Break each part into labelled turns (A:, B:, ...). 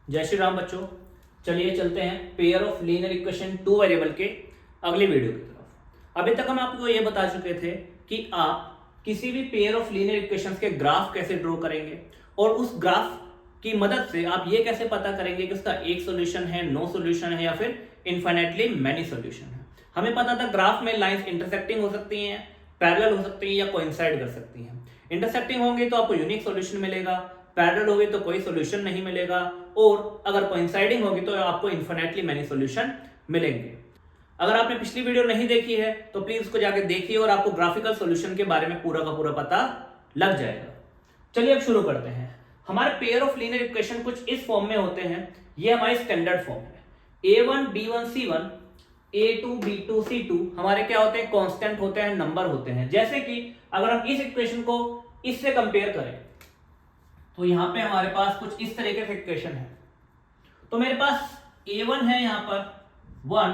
A: जय श्री राम बच्चों। चलिए चलते हैं pair of linear equation two variable के अगली वीडियो की तरफ। अभी तक हम आपको ये बता चुके थे कि आप किसी भी पेयर ऑफ लीनियर इक्वेशंस के ग्राफ कैसे ड्रॉ करेंगे और उस ग्राफ की मदद से आप ये कैसे पता करेंगे कि उसका एक सॉल्यूशन है, नो सॉल्यूशन है या फिर इनफाइनाइटली मैनी सॉल्यूशन है। हमें पता था ग्राफ में लाइंस इंटरसेक्टिंग हो सकती हैं, पैरेलल हो सकती हैं या कोइंसाइड कर सकती हैं। इंटरसेक्टिंग होंगी तो आपको यूनिक सॉल्यूशन मिलेगा, पैरेलल होगी तो कोई सॉल्यूशन नहीं मिलेगा और अगर कोइंसाइडिंग होगी तो आपको इनफिनिटली मैनी सॉल्यूशन मिलेंगे। अगर आपने पिछली वीडियो नहीं देखी है तो प्लीज उसको जाके देखिए और आपको ग्राफिकल सॉल्यूशन के बारे में पूरा का पूरा पता लग जाएगा। चलिए अब शुरू करते हैं। हमारे पेयर ऑफ लीनियर इक्वेशन कुछ इस फॉर्म में होते हैं। ये हमारी स्टैंडर्ड फॉर्म है। a1 b1 c1 a2 b2 c2 हमारे क्या होते हैं, कांस्टेंट होते हैं, नंबर होते हैं। जैसे कि अगर हम इस इक्वेशन को इससे कंपेयर करें तो यहां पे हमारे पास कुछ इस तरीके से इक्वेशन है। तो मेरे पास a1 है यहां पर 1,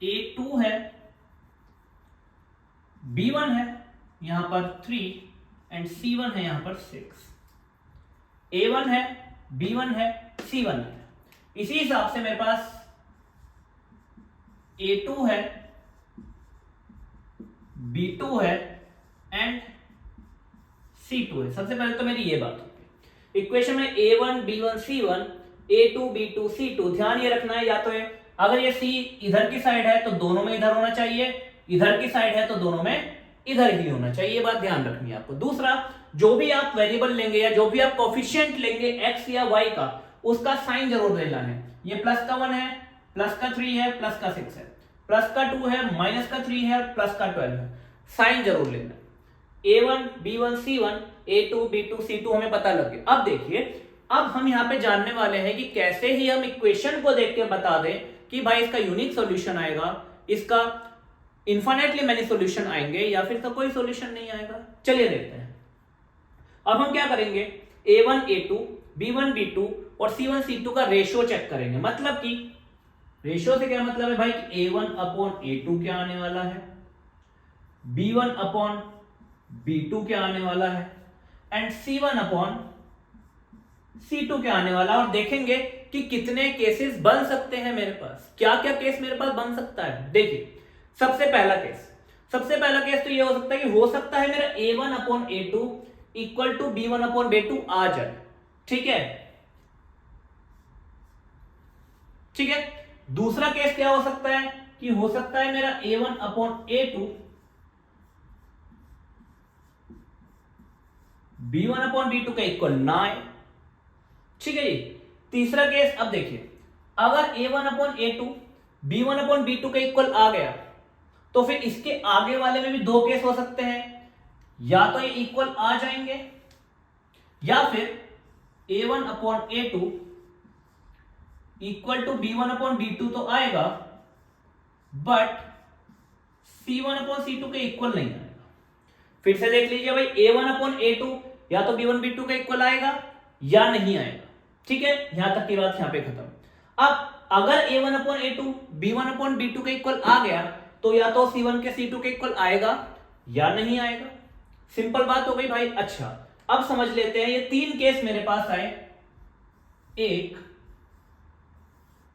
A: a2 है, b1 है यहां पर 3 एंड c1 है यहां पर 6। a1 है, b1 है, c1 है। इसी हिसाब से मेरे पास a2 है, b2 है एंड c2 है। सबसे पहले तो मेरी ये बात होती है इक्वेशन में a1 b1 c1 a2 b2 c2। ध्यान ये रखना है, या तो अगर ये c इधर की साइड है तो दोनों में इधर होना चाहिए, इधर की साइड है तो दोनों में इधर ही होना चाहिए। ये बात ध्यान रखनी है आपको। दूसरा, जो भी आप वेरिएबल लेंगे या जो भी आप कोफिशिएंट लेंगे x या y का, उसका साइन जरूर लेना है। ये प्लस का 1 है, प्लस का 3 है, प्लस का 6 है, प्लस का 2 है, माइनस का 3 है, प्लस का 12 है। साइन जरूर लेना। a1 b1 c1 a2 b2 c2 हमें पता लग गया। अब देखिए, अब हम यहां पे जानने वाले हैं कि कैसे ही हम इक्वेशन को देख के बता दें कि भाई इसका यूनिक सॉल्यूशन आएगा, इसका इनफिनिटली मैनी सॉल्यूशन आएंगे या फिर इसका कोई सॉल्यूशन नहीं आएगा। चलिए देखते हैं। अब हम क्या करेंगे, a1 a2 b1 b2 और c1 c2 का रेशियो चेक करेंगे। मतलब कि रेशियो से क्या मतलब है भाई कि a1 अपॉन a2 क्या आने वाला है, b1 अपॉन b2 क्या आने वाला है एंड c1 अपॉन c2 क्या आने वाला है। और देखेंगे कि कितने केसेस बन सकते हैं मेरे पास, क्या क्या केस मेरे पास बन सकता है। देखिए, सबसे पहला केस तो ये हो सकता है कि हो सकता है मेरा a1 upon a2 equal to b1 upon b2 आ जाए। ठीक है, ठीक है। दूसरा केस क्या हो सकता है कि हो सकता है मेरा a1 upon a2 b1 upon b2 का इक्वल ना आए। ठीक है जी। तीसरा केस, अब देखिए, अगर a1 upon a2 b1 upon b2 का इक्वल आ गया तो फिर इसके आगे वाले में भी दो केस हो सकते हैं। या तो ये इक्वल आ जाएंगे या फिर a1 upon a2 equal to b1 upon b2 तो आएगा, बट c1 अपॉन c2 के इक्वल नहीं आएगा। फिर से देख लीजिए भाई, a1 अपॉन a2 या तो b1 b2 का इक्वल आएगा या नहीं आएगा। ठीक है, यहां तक की बात यहां पे खत्म। अब अगर a1 upon a2 b1 upon b2 के इक्वल आ गया तो या तो c1 के c2 के इक्वल आएगा या नहीं आएगा। सिंपल बात हो गई भाई। अच्छा, अब समझ लेते हैं। ये तीन केस मेरे पास आए, 1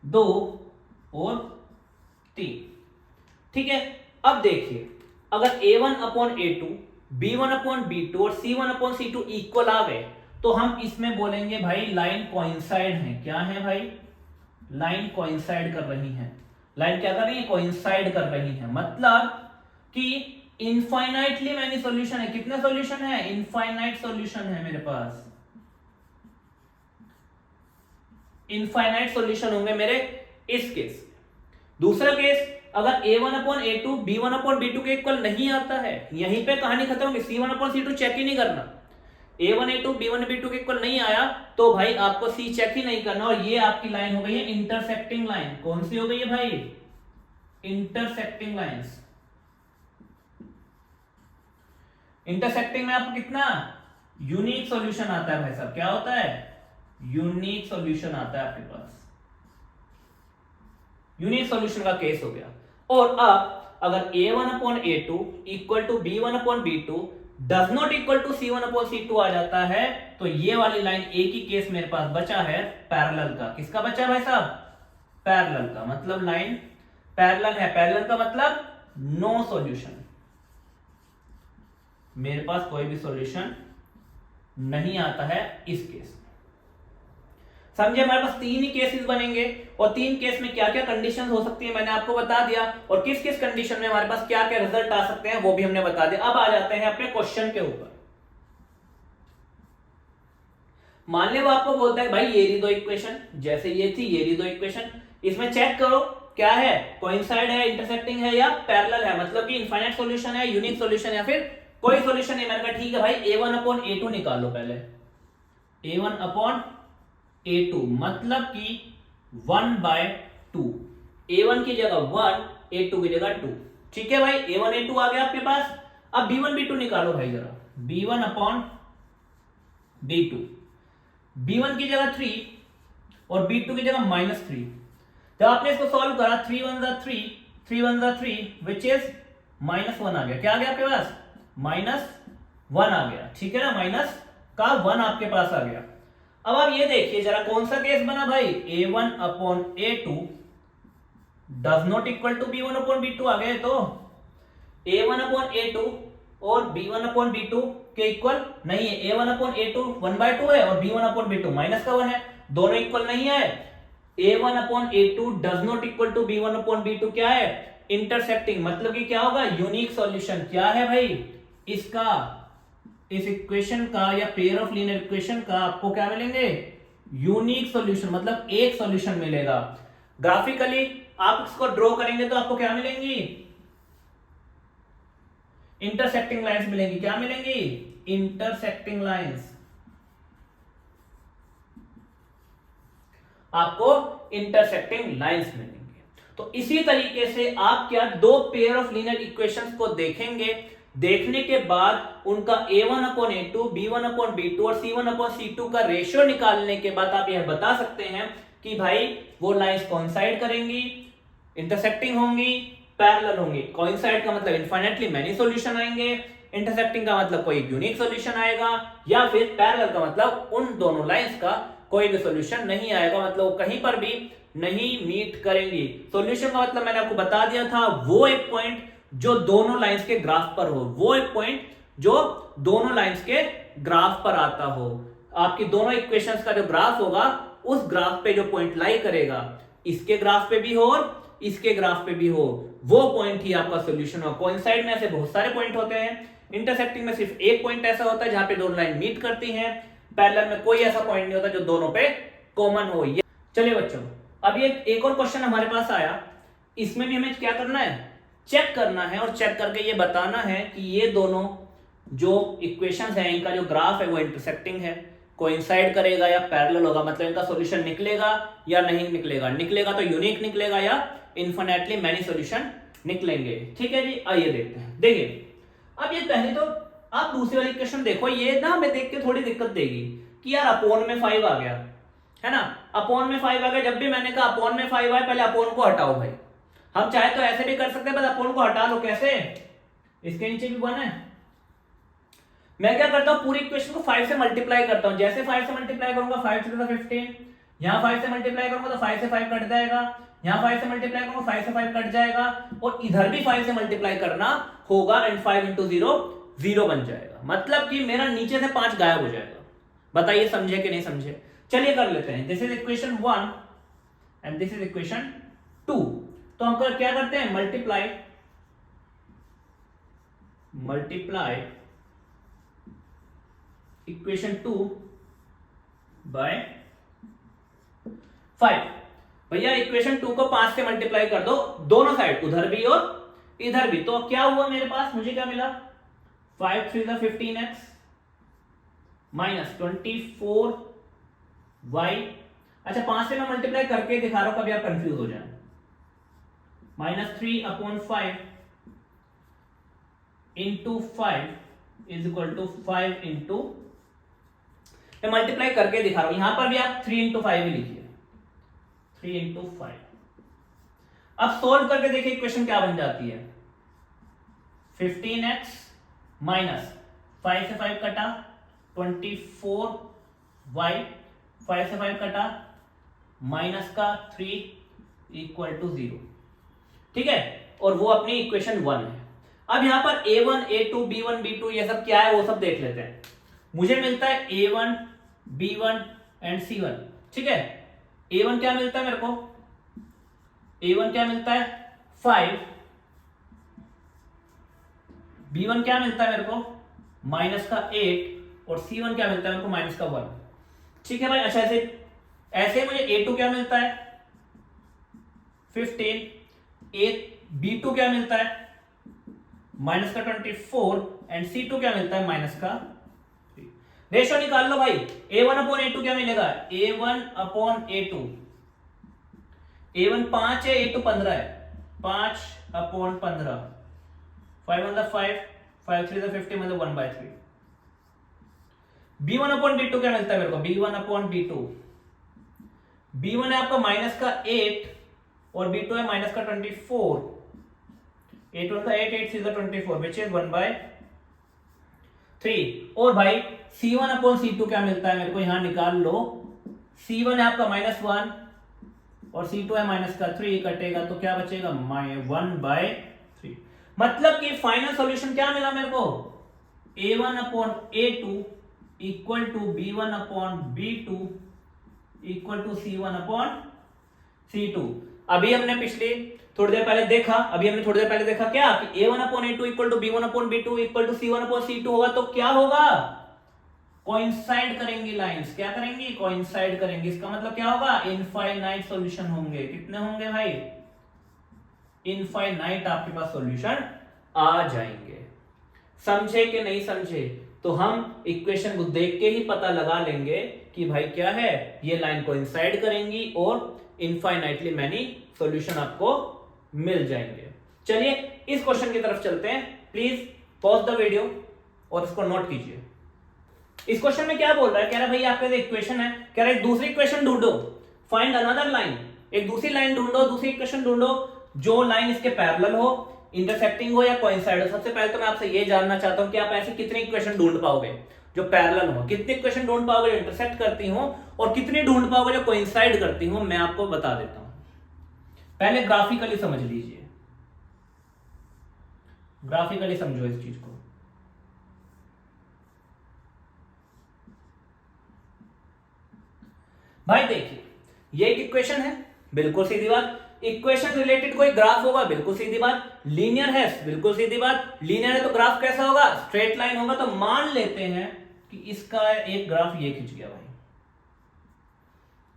A: 2 और 3। ठीक है, अब देखिए, अगर a1 upon a2 b1 upon b2 और c1 अपॉन c2 इक्वल आ गए तो हम इसमें बोलेंगे भाई लाइन कोइंसाइड है। क्या है भाई, लाइन कोइंसाइड कर रही है। लाइन क्या कर रही है, कोइंसाइड कर रही है। मतलब कि इनफाइनाइटली मैनी सॉल्यूशन है। कितने सॉल्यूशन है, इनफाइनाइट सॉल्यूशन है मेरे पास। इनफाइनाइट सॉल्यूशन होंगे मेरे इस केस। दूसरा केस, अगर a1 upon a2 b1 upon b2 के इक्वल नहीं आता है, यहीं पे कहानी खत्म होगी। c1 अपॉन c2 चेक ही नहीं करना। a1 a2 b1 b2 के इक्वल नहीं आया तो भाई आपको c चेक ही नहीं करना। और ये आपकी लाइन हो गई है इंटरसेक्टिंग लाइन। कौन सी हो गई है भाई, इंटरसेक्टिंग लाइंस। इंटरसेक्टिंग में आपको कितना यूनिक सॉल्यूशन आता है भाई साहब। क्या होता है, यूनिक सॉल्यूशन आता है आपके पास। यूनिक सॉल्यूशन का केस हो गया। और अब अगर a1 upon a2 equal to b1 upon b2 does not equal to C1/C2 आ जाता है, तो ये वाली लाइन एक ही केस मेरे पास बचा है पैरेलल का। किसका बचा है भाई साहब? पैरेलल का। मतलब लाइन पैरेलल है, पैरेलल का मतलब नो सॉल्यूशन, मेरे पास कोई भी सॉल्यूशन नहीं आता है इस केस में। समझे? हमारे पास तीन ही केसेस बनेंगे और तीन केस में क्या क्या कंडीशंस हो सकती है मैंने आपको बता दिया, और किस किस कंडीशन में हमारे पास क्या क्या रिजल्ट आ सकते हैं वो भी हमने बता दिया। अब आ जाते हैं अपने क्वेश्चन के ऊपर। मान ले वो आपको बोलता है भाई ये रही दो इक्वेशन, जैसे ये थी ये रही दो इक्वेशन, इसमें चेक करो क्या है, कोइंसाइड है, इंटरसेक्टिंग है या पैरेलल है, मतलब कि इनफाइनाइट सॉल्यूशन है, यूनिक सॉल्यूशन या फिर कोई सॉल्यूशन नहीं। मैंने कहा ठीक है भाई A1/A2 निकाल लो पहले। A1/A2 मतलब कि 1/2, A1 की जगह 1, A2 की जगह 2। ठीक है भाई, A1/A2 आ गया आपके पास। अब B1/B2 निकालो भाई जरा, B1/B2, B1 की जगह 3 और B2 की जगह -3। जब आपने इसको सॉल्व करा 3 1 जा 3, 3 1 जा 3 विच इज -1 आ गया। क्या आ गया आपके पास? -1 आ गया। ठीक है ना, माइनस का 1 आपके पास आ गया। अब आप ये देखिए जरा कौन सा केस बना भाई, A1/A2 does not equal to B1/B2 आ गए, तो A1/A2 और B1/B2 के इक्वल नहीं है। A1/A2 1/2 है और B1/B2 -1 है, दोनों इक्वल नहीं है। A1/A2 does not equal to B1/B2 क्या है? इंटरसेक्टिंग, मतलब कि क्या होगा? Unique solution. क्या है भाई इसका? इस इक्वेशन का या पेयर ऑफ लीनियर इक्वेशन का आपको क्या मिलेंगे? यूनिक सॉल्यूशन, मतलब एक सॉल्यूशन मिलेगा। ग्राफिकली आप इसको ड्रॉ करेंगे तो आपको क्या मिलेंगी? इंटरसेक्टिंग लाइंस मिलेंगी। क्या मिलेंगी? Intersecting lines. आपको इंटरसेक्टिंग लाइंस मिलेंगे। तो इसी तरीके से आप क्या दो पेयर ऑफ लीनियर इक्वेशंस को देखेंगे, देखने के बाद उनका A1/A2, B1/B2 और C1/C2 का रेशियो निकालने के बाद आप यह बता सकते हैं कि भाई वो लाइंस कोइंसाइड करेंगी, इंटरसेक्टिंग होंगी, पैरेलल होंगी। कोइंसाइड का मतलब इनफाइनाइटली मेनी सॉल्यूशन आएंगे, इंटरसेक्टिंग का मतलब कोई यूनिक सॉल्यूशन आएगा, या फिर पैरेलल का मतलब उन दोनों लाइंस का कोई भी सॉल्यूशन नहीं आएगा, मतलब कहीं पर भी नहीं मीट करेंगी। सॉल्यूशन का मतलब मैंने आपको बता दिया था, वो एक पॉइंट जो दोनों लाइंस के ग्राफ पर हो, वो एक पॉइंट जो दोनों लाइंस के ग्राफ पर आता हो। आपकी दोनों इक्वेशंस का जो ग्राफ होगा उस ग्राफ पे जो पॉइंट लाई करेगा, इसके ग्राफ पे भी हो और इसके ग्राफ पे भी हो, वो पॉइंट ही आपका सॉल्यूशन हो। कोइंसाइड में ऐसे बहुत सारे पॉइंट होते हैं, इंटरसेक्टिंग में सिर्फ एक पॉइंट ऐसा होता है जहां पे दोनों लाइन मीट करती हैं, पैरेलल में कोई ऐसा पॉइंट नहीं होता जो दोनों पे कॉमन हो। चलिए बच्चों, अब ये एक और क्वेश्चन हमारे पास आया, इसमें भी हमें क्या करना है? चेक करना है, और चेक करके ये बताना है कि ये दोनों जो इक्वेशंस हैं इनका जो ग्राफ है वो इंटरसेक्टिंग है, कोइंसाइड करेगा या पैरेलल होगा, मतलब इनका सॉल्यूशन निकलेगा या नहीं निकलेगा। निकलेगा तो यूनिक निकलेगा या इनफिनिटली मैनी सॉल्यूशन निकलेंगे। ठीक है जी, आइए देखते हैं। देखिए अब ये पहले तो आप दूसरी वाली इक्वेशन देखो, ये ना हमें देख के थोड़ी दिक्कत देगी कि यार अपोन में 5 आ गया है ना, अपोन में 5 आ गया। जब भी मैंने कहा अपोन में 5 आए, पहले अपोन को हटाओ भाई। हम चाहे तो ऐसे भी कर सकते हैं, बस अपोन को हटा लो। कैसे? इसके नीचे भी 1 है, मैं क्या करता हूं पूरी इक्वेशन को 5 से मल्टीप्लाई करता हूं। जैसे 5 से मल्टीप्लाई करूंगा 5 3 15, यहां 5 से मल्टीप्लाई करूंगा तो 5 से 5 कट जाएगा, यहां 5 से मल्टीप्लाई करूंगा 5 से 5 कट जाएगा, और इधर भी 5 से मल्टीप्लाई करना होगा एंड 5 into 0 0 बन जाएगा, मतलब कि मेरा नीचे से 5 गायब हो जाएगा। बताइए समझे कि नहीं समझे? चलिए कर लेते हैं। This is equation 1 and this is equation 2। तो हम क्या करते हैं? Multiply equation 2 by 5। भैया इक्वेशन 2 को 5 से मल्टीप्लाई कर दो दोनों साइड, उधर भी और इधर भी। तो क्या हुआ मेरे पास? मुझे क्या मिला? 5 3 15x माइनस 24y। अच्छा 5 से मैं मल्टीप्लाई करके दिखा रहा हूं, कभी आप कंफ्यूज हो जाए। -3/5 into 5 is equal to 5 into, मैं मल्टीप्लाई करके दिखा रहा हूं, यहां पर भी आप 3 इंटू 5 ही लिखिए, 3 इंटू 5। अब सोल्व करके देखिए इक्वेशन क्या बन जाती है। 15x माइनस 5 से 5 कटा 24 y, 5 से 5 कटा माइनस का 3 इक्वल टू 0। ठीक है, और वो अपनी इक्वेशन 1 है। अब यहां पर a1 a2 b1 b2 ये सब क्या है वो सब देख लेते हैं। मुझे मिलता है a1 b1 एंड c1। ठीक है, a1 क्या मिलता है मेरे को, a1 क्या मिलता है 5, b1 क्या मिलता है मेरे को माइनस का 8 और c1 क्या मिलता है मेरे को माइनस का 1। ठीक है भाई, अच्छा ऐसे मुझे a2 क्या मिलता है 15, b2 क्या मिलता है माइनस का 24 एंड c2 क्या मिलता है माइनस का 3। रेशो निकाल लो भाई, a1 अपॉन a2 क्या मिलेगा, a1 अपॉन a2, a1 5 है a2 15 है, 5 अपॉन 15, 5 मतलब 5, 5 3 50 मतलब 1/3। b1 अपॉन b2 क्या मिलता है मेरे को, b1 अपॉन b2, b1 है आपका माइनस का 8 और b2 है माइनस का 24, 8 1 8 8 6 24 which is 1/3। और भाई c1 अपॉन c2 क्या मिलता है मेरे को, यहां निकाल लो, c1 है आपका -1 और c2 है माइनस का 3, कटेगा तो क्या बचेगा 1/3। मतलब कि फाइनल सॉल्यूशन क्या मिला मेरे को, a1 upon a2 equal to b1 upon b2 equal to c1 upon c2। अभी हमने पिछले थोड़ी देर पहले देखा क्या कि a1 upon a2 equal to b1 upon b2 equal to c1 upon c2 होगा, तो क्या होगा, कोइंसाइड करेंगी लाइंस, क्या करेंगी कोइंसाइड करेंगी। इसका मतलब क्या होगा, इनफाइनाइट सॉल्यूशन होंगे। कितने होंगे भाई, इनफाइनाइट आपके पास सॉल्यूशन आ जाएंगे। समझे कि नहीं समझे, तो हम इक्वेशन को देख के ही पता लगा लेंगे कि भाई क्या है, ये लाइन कोइंसाइड करेंगी और इनफाइनाइटली मैनी सॉल्यूशन आपको मिल जाएंगे। चलिए इस क्वेश्चन की तरफ चलते हैं। प्लीज पॉज द वीडियो और इसको नोट कीजिए। इस क्वेश्चन में क्या बोल रहा है, कह रहा है भाई आपके पास इक्वेशन है, कह रहा है दूसरी इक्वेशन ढूंढो, फाइंड अनदर लाइन, एक दूसरी लाइन ढूंढो, दूसरी इक्वेशन ढूंढो जो लाइन इसके पैरेलल हो, इंटरसेक्टिंग हो या कोइंसाइड हो। सबसे पहले तो मैं आपसे ये जानना चाहता हूं कि आप ऐसी कितनी इक्वेशन ढूंढ पाओगे जो पैरेलल हो, कितनी इक्वेशन ढूंढ पाओगे जो इंटरसेक्ट करती हो, और कितनी ढूंढ पाओगे जो कोइंसाइड करती हो। मैं आपको बता देता हूं, पहले ग्राफिकली समझ लीजिए, ग्राफिकली समझो इस चीज को। भाई देखिए ये एक इक्वेशन है, बिल्कुल सीधी बात, इक्वेशन रिलेटेड कोई ग्राफ होगा, बिल्कुल सीधी बात, लीनियर है, बिल्कुल सीधी बात, लीनियर है तो ग्राफ कैसा होगा, स्ट्रेट लाइन होगा। तो मान लेते हैं कि इसका एक ग्राफ ये खिंच गया भाई,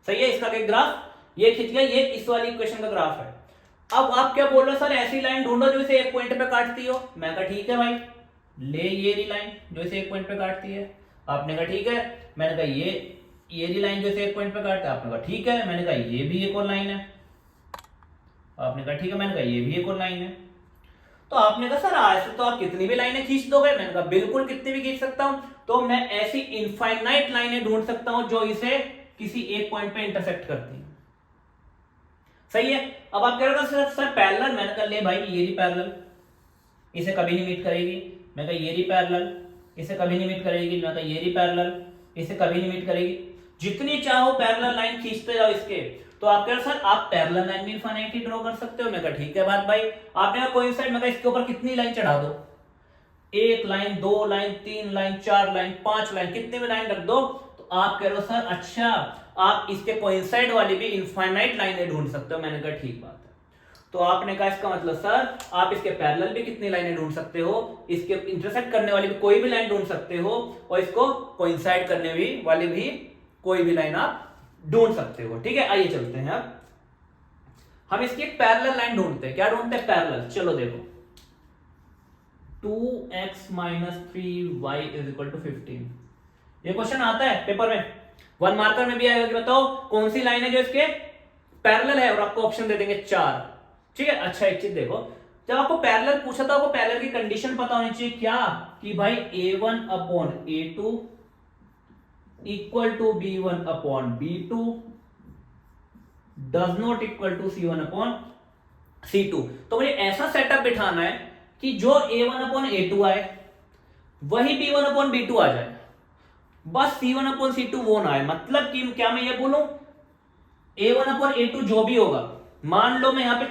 A: सही है, इसका एक ग्राफ ये खिंच गया, ये इस वाली इक्वेशन का ग्राफ है। अब आप क्या बोल रहे हो, सर ऐसी लाइन ढूंढो जो इसे एक पॉइंट पे काटती हो। मैं कहा ठीक है भाई, ले ये रही लाइन जो इसे एक पॉइंट पे काटती है। आपने कहा ठीक है, मैंने कहा ये रही लाइन जो इसे एक पॉइंट पे काटता है। आपने कहा ठीक है, मैंने कहा ये भी एक और लाइन है। आपने कहा ठीक है, मैंने कहा ये भी एक और लाइन है। तो आपने कहा सर ऐसे तो आप कितनी भी लाइनें खींच दोगे। मैंने कहा बिल्कुल कितनी भी खींच सकता हूं। तो मैं ऐसी इनफाइनाइट लाइनें ढूंढ सकता हूं जो इसे किसी एक पॉइंट पे इंटरसेक्ट करती है। सही है। अब आप कह रहे हो सर पैरेलल, मैंने कहा ले भाई ये रही पैरेलल, इसे कभी नहीं मीट करेगी। मैं कहा ये रही पैरेलल, इसे कभी नहीं मीट करेगी। मैं कहा ये रही पैरेलल, इसे कभी नहीं मीट करेगी। जितनी चाहो पैरेलल लाइन खींचते जाओ इसके। तो आप कह रहे सर आप पैरेलल लाइन भी इनफाइनाइटली ड्रॉ कर सकते हो। मैं कहा ठीक है बात भाई। आपने कहा कोइंसाइड, मैं कहा इसके ऊपर कितनी लाइन चढ़ा दो, एक लाइन, दो लाइन, तीन लाइन, चार लाइन, पांच लाइन, कितनी भी लाइन रख दो। तो आप कह रहे हो सर अच्छा आप इसके कोइंसाइड वाली भी इनफाइनाइट लाइनें ढूंढ सकते हो। मैंने कहा ठीक बात है। तो आपने कहा इसका मतलब सर आप इसके पैरेलल भी कितनी लाइनें ढूंढ सकते हो, इसके इंटरसेक्ट करने वाली भी कोई भी लाइन ढूंढ सकते हो, और इसको कोइंसाइड करने वाली भी कोई भी लाइन आप ढूंढ सकते हो। ठीक है, आइए चलते हैं। अब हम इसकी एक पैरेलल लाइन ढूंढते हैं। क्या ढूंढते हैं, पैरेलल। चलो देखो 2x - 3y = 15। ये क्वेश्चन आता है पेपर में, 1 मार्कर में भी आएगा कि बताओ कौन सी लाइन है जो इसके पैरेलल है, और आपको ऑप्शन दे देंगे 4। ठीक है, अच्छा एक चीज देखो, जब आपको पैरेलल पूछा था आपको पैरेलल की कंडीशन पता होनी चाहिए क्या, कि भाई a1 upon a2 equal to b1 upon b2 does not equal to c1 upon c2। तो मुझे ऐसा सेटअप बिठाना है कि जो a1 अपॉन a2 आए वही B1/B2 आ जाए, बस C1/C2 वो ना आए। मतलब कि क्या मैं ये बोलूं, A1/A2 जो भी होगा, मान लो मैं यहां पे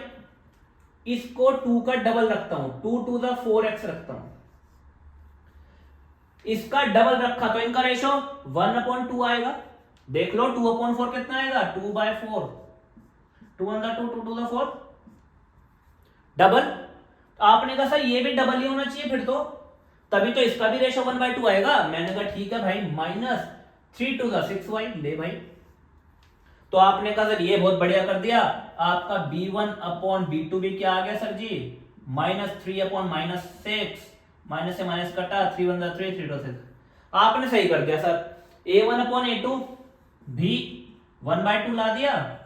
A: इसको 2 का डबल रखता हूं, 2 to the 4x रखता हूं, इसका डबल रखा तो इनका रेशो 1/2 आएगा। देख लो 2/4 कितना आएगा, 2/4, 2 on the 2, 2 to the 4 double. तो आपने कहा सर ये भी डबल ही होना चाहिए फिर तो, तभी तो इसका भी रेशो 1/2 आएगा। मैंने कहा ठीक है भाई, -3 to the 6y ले भाई। तो आपने कहा सर ये बहुत बढ़िया कर दिया, आपका B1/B2 भी क्या आ गया सर जी, -3/-6, माइनस से माइनस कटा, 3 1 3, 3 2 6। आपने सही कर दिया सर, A1/A2 भी 1/2 ला दिया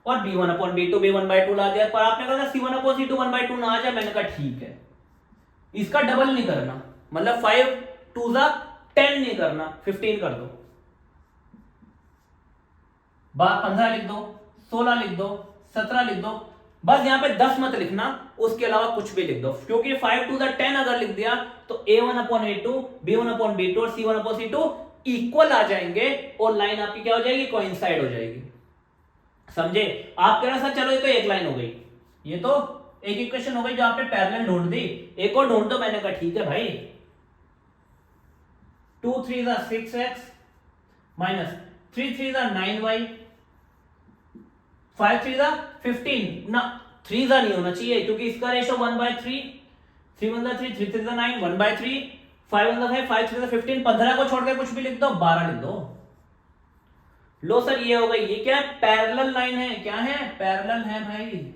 A: और B1/B2 भी 1/2 ला दिया। पर आपने कहा C1/C2 1/2 ना आ जाए, मैंने कहा ठीक है, इसका डबल नहीं करना, मतलब 5 2 10 नहीं करना, 15 कर दो, 15 लिख दो, 16 लिख दो, 17 लिख दो, बस यहां पे 10 मत लिखना, उसके अलावा कुछ भी लिख दो। क्योंकि 5 to the 10 अगर लिख दिया तो A1/A2, B1/B2 और C1/C2 इक्वल आ जाएंगे और लाइन आपकी क्या हो जाएगी, कोइंसाइड हो जाएगी। समझे? आप कह रहे सर चलो ये तो एक लाइन हो गई, ये तो एक इक्वेशन हो गई जो आपने पैरेलल ढूंढ दी, एक और ढूंढ दो। मैंने कहा ठीक है भाई, 2 3 6x माइनस 3 3 9y, 5 3 15 ना, 3 नहीं होना चाहिए क्योंकि इसका रेशो 1/3, 3 1 3, 3 3 9, 1/3, 5 1 5, 5 3 15, 15 को छोड़ के कुछ भी लिख दो, 12 लिख दो। लो सर ये हो गई, ये क्या है, पैरेलल लाइन है। क्या है, पैरेलल है भाई।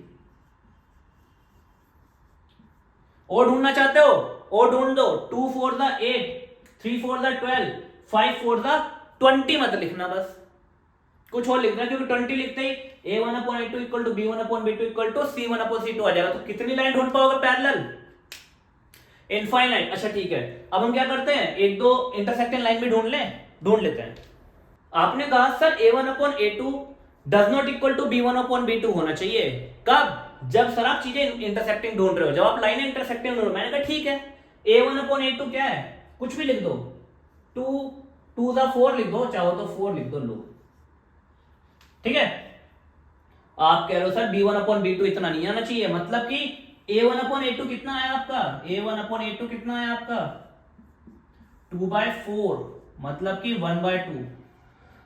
A: और ढूंढना चाहते हो, और ढूंढ दो, 2 4 8, 3 4 12, 5 4 20 मत लिखना, बस कुछ और लिखना, क्योंकि 20 लिखते ही A1/A2 equal to B1/B2 equal to C1/C2 आ जाएगा। तो कितनी लाइन ढूंढ पाओगे पैरेलल, इनफाइनाइट। अच्छा ठीक है, अब हम क्या करते हैं, एक दो इंटरसेक्टिंग लाइन भी ढूंढ लेते हैं। आपने कहा sir A1/A2 does not equal to B1/B2 होना चाहिए। कब, जब सर आप चीजें इंटरसेक्टिंग ढूंढ रहे हो, जब आप लाइनें इंटरसेक्टिंग ढूंढ रहे हो। मैंने कहा ठीक है, A1/A2 क्या है, कुछ भी लिख दो, 2 2 4 लिख दो, चाहो तो 4 लिख दो, लो ठीक है। आप कह रहे हो सर B1/B2 इतना नहीं आना चाहिए, मतलब कि A1/A2 कितना है आपका, A1/A2 कितना है आपका 2/4, मतलब कि 1/2।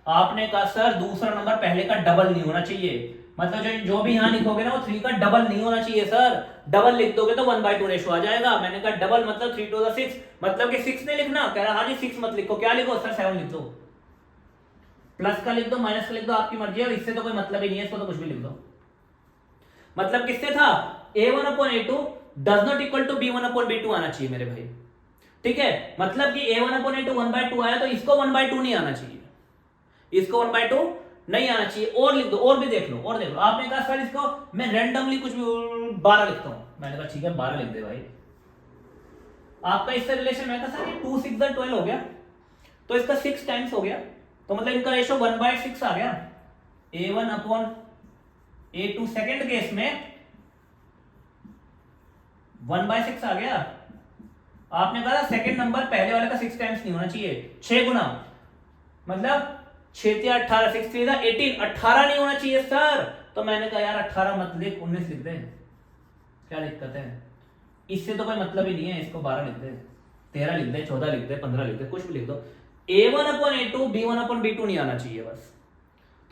A: आपने कहा सर दूसरा नंबर पहले का डबल नहीं होना चाहिए, मतलब जो भी यहां लिखोगे ना वो 3 का डबल नहीं होना चाहिए सर। डबल लिख दोगे तो 1/2 रेशो आ जाएगा। मैंने कहा डबल मतलब 3 to the 6, मतलब कि 6 नहीं लिखना। कह रहा हाँ जी 6 मत लिखो, क्या लिखो सर 7 लिख दो, प्लस का लिख दो, माइनस का लिख दो, आपकी मर्जी है। और इससे तो कोई मतलब ही नहीं है, इसको तो कुछ भी लिख दो। मतलब किससे था, A1/A2 does not equal to B1/B2 आना चाहिए मेरे भाई, ठीक है। मतलब कि A1/A2 1/2 आया तो इसको 1/2 नहीं आना चाहिए, इसको 1/2 नहीं आना चाहिए। और लिख दो, और भी देख लो, और देख लो। आपने कहा सर इसको मैं रैंडमली कुछ भी 12 लिखता हूं, मैंने कहा ठीक है 12 लिख दे भाई। आपका इससे रिलेशन, मैं कहा सर ये 2 6 12 हो गया, तो इसका 6 टाइम्स हो गया, तो मतलब इनका रेशो 1/6 आ गया। A1/A2 सेकेंड केस में 1/6 आ गया। आपने कहा सेकेंड नंबर पहले वाले का 6 टाइम्स नहीं होना चाहिए, 6 गुना, मतलब 6 3 18, 6 3 18, 18 नहीं होना चाहिए सर। तो मैंने कहा यार 18 मत लिख, 19 लिख दे, क्या दिक्कत है, इससे तो कोई मतलब ही नहीं है, इसको 12 लिख दे, 13 लिख दे, 14 लिख दे, 15 लिख दे, कुछ भी लिख दो। A1/A2 B1/B2 नहीं आना चाहिए बस।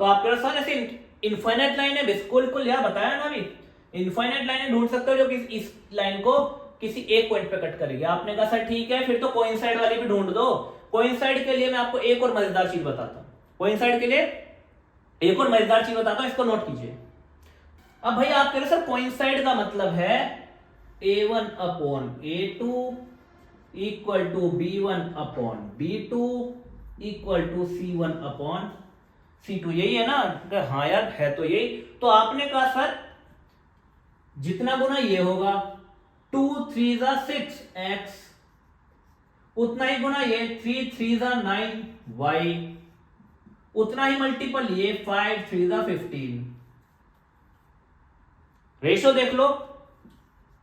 A: तो आप कह रहे ऐसे इनफाइनाइट लाइन है, बिल्कुल यार बताया ना अभी, इनफाइनाइट लाइन ढूंढ सकते हो जो कि इस लाइन को किसी एक पॉइंट पे कट करेगी। आपने कहा सर ठीक है, फिर तो कोइंसाइड वाली भी ढूंढ दो। कोइंसाइड के लिए मैं आपको एक और मजेदार चीज बताता हूं, कोइंसाइड के लिए एक और मजेदार चीज बताता हूं, इसको नोट कीजिए। अब भाई आप कह रहे सर कोइंसाइड का मतलब है A1/A2 equal to B1/B2 equal to C1/C2, यही है ना। हाँ यार है तो यही। तो आपने कहा सर जितना गुना ये होगा 2 3 6x, उतना ही गुना ये 3 3 9y, उतना ही मल्टीपल ये 5 3 15। रेशो देख लो,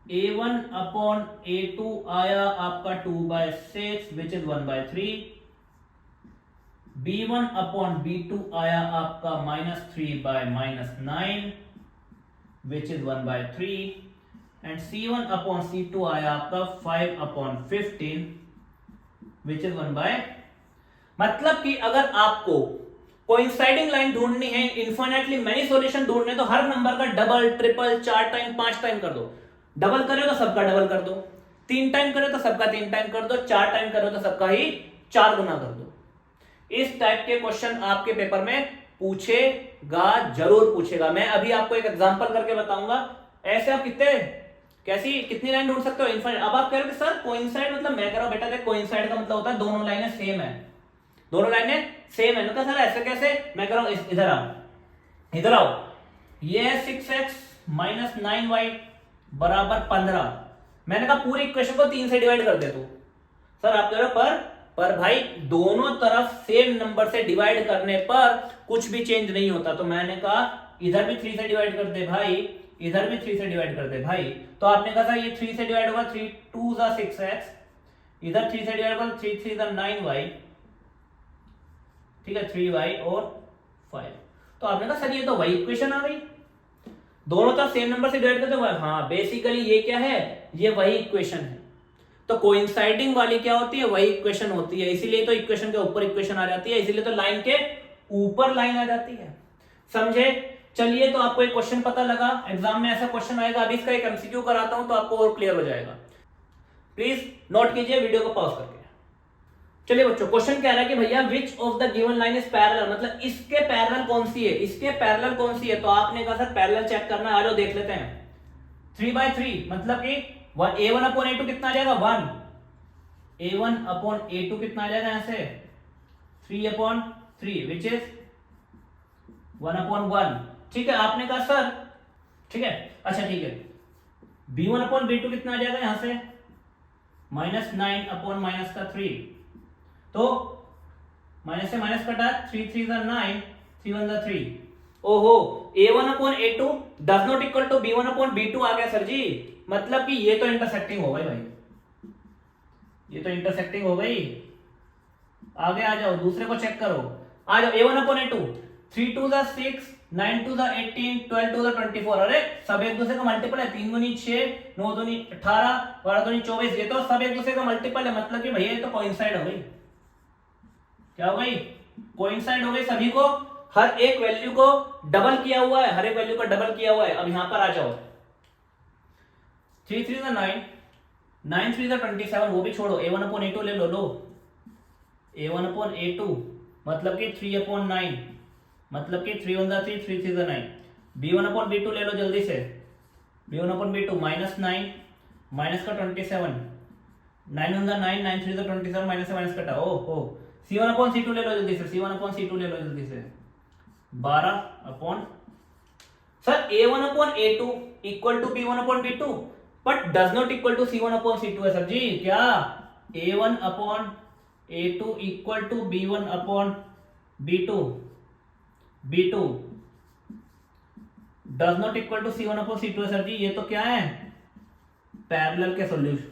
A: A1 अपॉन A2 आया आपका 2/6 which is 1/3, B1 upon B2 आया आपका -3/-9 which is 1/3 and C1 upon C2 आया आपका 5/15 विच इज 1/। मतलब कि अगर आपको कोइंसाइडिंग लाइन ढूंढनी है, इनफाइनाइटली मेनी सॉल्यूशन ढूंढने, तो हर नंबर का डबल, ट्रिपल, 4 टाइम, 5 टाइम कर दो। डबल करे तो सबका डबल कर दो, 3 टाइम करे तो सबका 3 टाइम कर दो, 4 टाइम करो तो सबका ही 4 गुना कर दो। इस टाइप के क्वेश्चन आपके पेपर में पूछेगा, जरूर पूछेगा। मैं अभी आपको एक एग्जांपल करके बताऊंगा। ऐसे आप कितनी लाइन ढूंढ सकते हो? इनफाइनाइट। अब आप कह रहे हो कि सर कोइंसाइड मतलब, मैं कह रहा हूं बेटा देख, कोइंसाइड का मतलब होता है दोनों लाइनें सेम है, दोनों लाइनें सेम है। तो सर ऐसे कैसे? मैं कह रहा हूं इधर आओ, इधर आओ। ये 6x माइनस 9y बराबर 15। मैंने कहा पूरी इक्वेशन को 3 से डिवाइड कर दे तू। सर आप कह रहे हो पर भाई दोनों तरफ सेम नंबर से डिवाइड करने पर कुछ भी चेंज नहीं होता। तो मैंने कहा इधर भी 3 से डिवाइड कर दे भाई, इधर भी 3 से डिवाइड कर दे भाई। तो आपने कहा ये 3 से डिवाइड होगा, 3 2 जा 6x, इधर 3 से डिवाइड होगा, 3 3 जा 9y, ठीक है, 3y और 5। तो आपने कहा सर ये तो वही इक्वेशन आ गई, दोनों तरफ सेम नंबर से डिवाइड करते हैं। हाँ, बेसिकली ये क्या है? ये वही इक्वेशन है। तो कोइंसाइडिंग वाली क्या होती है? वही इक्वेशन होती है। इसीलिए तो इक्वेशन के ऊपर इक्वेशन आ जाती है, इसीलिए तो लाइन के ऊपर लाइन आ जाती है। समझे? चलिए, तो आपको एक क्वेश्चन पता लगा, एग्जाम में ऐसा क्वेश्चन आएगा। अभी इसका एक एमसीक्यू कराता हूं तो आपको और क्लियर हो जाएगा। प्लीज नोट कीजिए वीडियो को पॉज करके। चलिए बच्चों, क्वेश्चन कह रहा है कि भैया which of the given line is parallel, मतलब इसके पैरेलल कौन सी है, इसके पैरेलल कौन सी है। तो आपने कहा सर पैरेलल चेक करना है, आ जाओ देख लेते हैं। 3/3 मतलब कि A1 अपॉन A2 कितना आ जाएगा? 1। A1 अपॉन A2 कितना आ जाएगा यहां से? 3/3 विच इज 1/1। ठीक है, आपने कहा सर, ठीक है, अच्छा ठीक है, B1 अपॉन B2 कितना आ जाएगा यहां से? -9 अपॉन -3। तो माइनस से माइनस कटा, 3 3 जा 9, 3 1 जा 3। ओहो, A1 upon A2 does not equal to B1 upon B2 आ गया सर जी। मतलब कि ये तो इंटरसेक्टिंग हो गई भाई, ये तो इंटरसेक्टिंग हो गई। आगे आ जाओ, दूसरे को चेक करो। आ जाओ, A1 अपॉन A2, 3 2 जा 6, 9 2 जा 18, 12 2 जा 24। अरे सब एक दूसरे का मल्टीपल है, 3 दूनी 6, 9 दूनी 18, 12 दूनी 24। ये तो सब एक दूसरे का मल्टीपल है, मतलब कि भैया ये तो कोइंसाइड हो गई। क्या हो गई? कोइंसाइड हो गई। सभी को, हर एक वैल्यू को डबल किया हुआ है, हर एक वैल्यू का डबल किया हुआ है। अब यहां पर आ जाओ, 3 3 9, 9 3 27, वो भी छोड़ो। A1 अपॉन A2 ले लो। A1 अपॉन A2 मतलब कि 3/9, मतलब कि 3 1 3, 3 3 9। B1 अपॉन B2 ले लो जल्दी से। B1 अपॉन B2 -9 माइनस का 27, 9 1 9, 9 3 27, माइनस से माइनस कटा। ओ C1 अपॉन C2 ले लो जल्दी से, C1 अपॉन C2 ले लो जल्दी से, 12 upon. Sir A1 upon A2 equal to B1 upon B2 but does not equal to C1 upon C2 है सर जी। क्या? A1 upon A2 equal to B1 upon B2 does not equal to C1 upon C2 है sir जी। ये तो क्या है? Parallel के solution,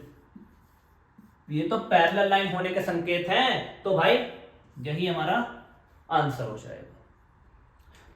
A: ये तो पैरेलल लाइन होने के संकेत हैं। तो भाई यही हमारा आंसर हो जाएगा।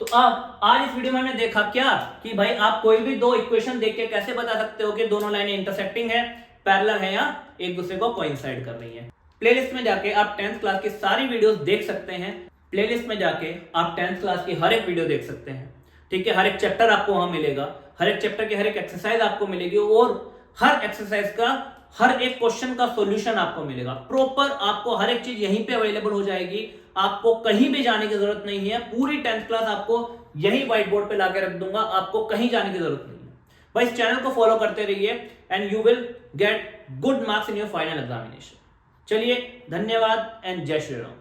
A: तो अब आज इस वीडियो में हमने देखा क्या कि भाई आप कोई भी दो इक्वेशन देख के कैसे बता सकते हो कि दोनों लाइनें इंटरसेक्टिंग है, पैरेलल है या एक दूसरे को कोइंसाइड कर रही है। प्लेलिस्ट में जाके आप 10th क्लास की सारी वीडियोस देख सकते हैं। प्लेलिस्ट में जाके आप 10th क्लास की हर एक वीडियो देख सकते हैं। ठीक है, हर एक चैप्टर आपको वहां मिलेगा, हर एक चैप्टर की हर एक एक्सरसाइज आपको मिलेगी और हर एक्सरसाइज का हर एक क्वेश्चन का सॉल्यूशन आपको मिलेगा। प्रॉपर आपको हर एक चीज यहीं पे अवेलेबल हो जाएगी, आपको कहीं भी जाने की जरूरत नहीं है। पूरी 10th क्लास आपको यही व्हाइट बोर्ड पे लाके रख दूंगा, आपको कहीं जाने की जरूरत नहीं है। भाई इस चैनल को फॉलो करते रहिए and you will get good marks in your final examination. चलिए, धन्यवाद एंड जय श्री राम।